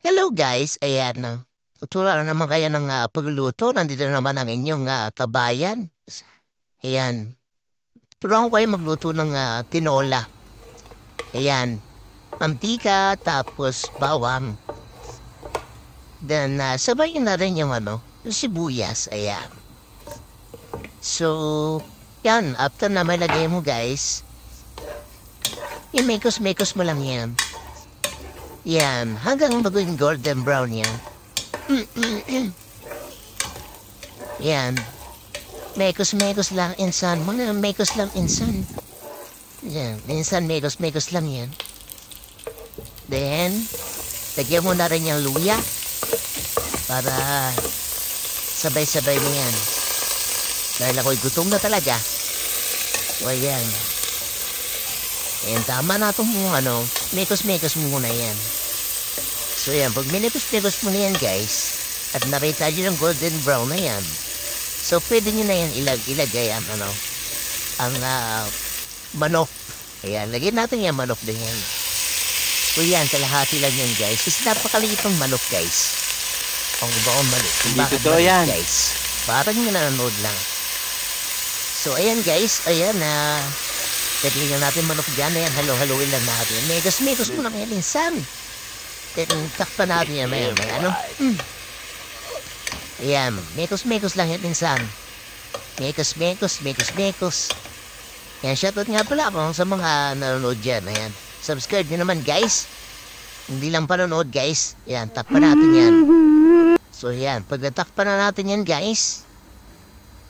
Hello guys, ayan na. Tuturuan na naman kayo ng pagluluto. Nandito na naman ang inyong kabayan. Ayan. Turuan ko kayo magluto ng tinola. Ayan. Mantika, tapos bawang. Then, sabayin na rin yung sibuyas. Ayan. So, yan. After na malagay mo guys, i-mekos-mekos mo lang yan. Yan. Hanggang maging golden brown yan. Yan. Mekos-mekos lang insan. Mga mekos lang insan. Yan. Insan mekos-mekos lang yan. Then, lagyan mo na rin yung luya. Para sabay-sabay mo yan. Dahil ako'y gutom na talaga. O yan. Ayan, tama na itong mekos-mekos mo muna yan. So yan, pag minipos-pipos mo na yan guys, at nakita nyo ng golden brown na yan, so pwede nyo na yan ilagay ang manok. Ayan, lagyan natin yung manok din yan. So yan, kalahati lang yan guys. Kasi napakaliit ng manok guys. Ang ibang manok. Hindi totoo yan. Guys, parang yung nanonood lang. So ayan guys, ayan lagyan natin manok dyan. Ayan, halo-haloin lang natin. Megas-megas mo lang yan insan. Takpan natin yan, may Ayan, mekos-mekos lang yan minsan. Mekos-mekos. Yan, shoutout nga pala ako sa mga nanonood dyan. Ayan, subscribe nyo naman guys. Hindi lang panonood guys. Ayan, takpan natin yan. So yan, pag natakpan na natin yan guys,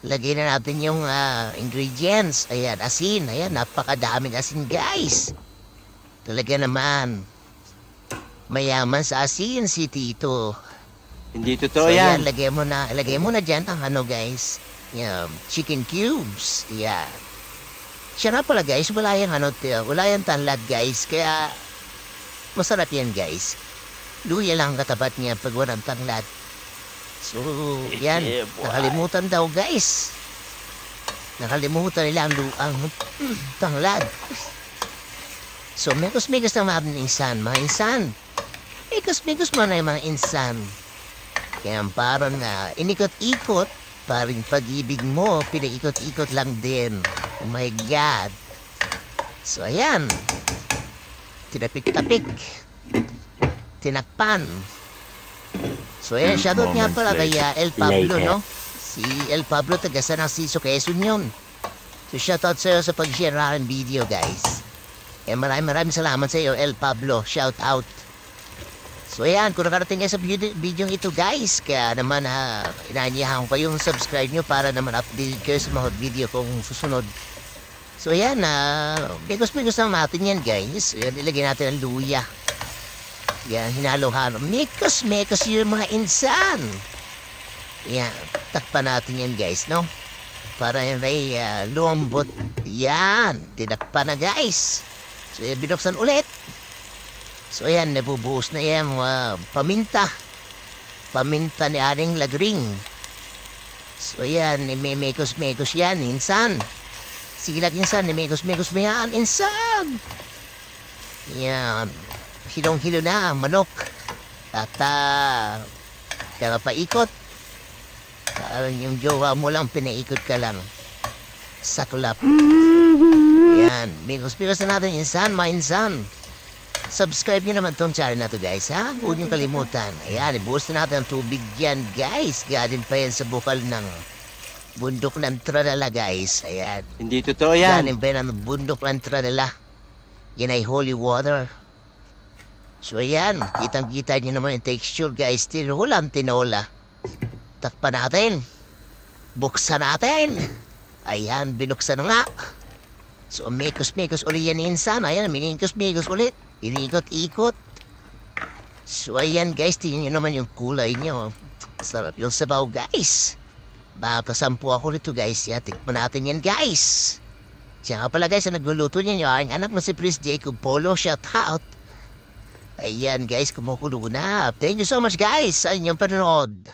lagay na natin yung ingredients. Ayan, asin. Ayan, napakadaming asin guys. Talaga naman. Mayaman sa asin si Tito. Hindi totoo So yan. yan, lagay mo na dyan ang guys. Yung chicken cubes. Yan. Siya na pala guys, wala yung tanlad guys. Kaya masarap yan guys. Luya lang katapat niya pag walang tanlad. So yan, nakalimutan daw guys. Nakalimutan nila ang tanglad. So mekos-mekos na mga insan, Mekos-mekos mo na yung mga insan. Kaya parang inikot-ikot, parang pag-ibig mo, pinaikot-ikot lang din. Oh my God. So ayan, tinapik-tapik, tinakpan. So ayan, shoutout nga pala kay El Pablo, no? Si El Pablo, taga San Narciso, Quezon yun. So shoutout sa'yo sa pag-share ng video, guys. Eh maraming salamat sa iyo, El Pablo. Shoutout. So ayan, kung nakarating kayo sa video ito, guys, kaya naman inaanyahan ko yung subscribe nyo para naman update kayo sa mga video kong susunod. So ayan, mekos-mekos lang natin yan, guys. Ayan, ilagay natin ang luya. Yan, hinalo-halo. Mekos-mekos yung mga insan. Yan, takpan natin yan guys, no? Para yan ay luambot. Yan, tinakpan na guys. So yan, binuksan ulit. So yan, nabubuhos na yan paminta. Paminta ni Aring Lagring. So yan, may mekos-mekos yan, insan. Sige lang insan, mekos-mekos mo yan, insan. Yan. Hilong-hilo na ang manok. At kaya paikot. Parang yung jowa mo lang, pinaikot ka lang. Saklap. Yan. Mekos-mekos na natin insan, mga insan. Subscribe nyo naman tong channel na to guys, ha? Huwag nyo kalimutan. Ayan, ibuhos na natin ang tubig yan guys. Galing pa yan sa bukal ng bundok ng Tradala guys. Ayan. Hindi totoo yan. Galing pa yan ang bundok ng Tradala. Yan ay holy water. So ayan, kitang-kita nyo naman yung texture guys. Tinulang tinola. Takpan natin. Buksan natin. Ayan, binuksan na nga. So mekos-mekos ulit yan insan. Ayan, minikos-mekos ulit. Inikot-ikot. So ayan guys, tingnan nyo naman yung kulay nyo. Sarap yung sabaw guys. Baka sampu ako rito guys. Yan, tikman natin yan guys. Siya nga pala guys, ang nagluluto niya ang anak na si Prince Jacob Polo. Shout out. Ayan guys, kumukulo na. Thank you so much guys sa inyong panonood.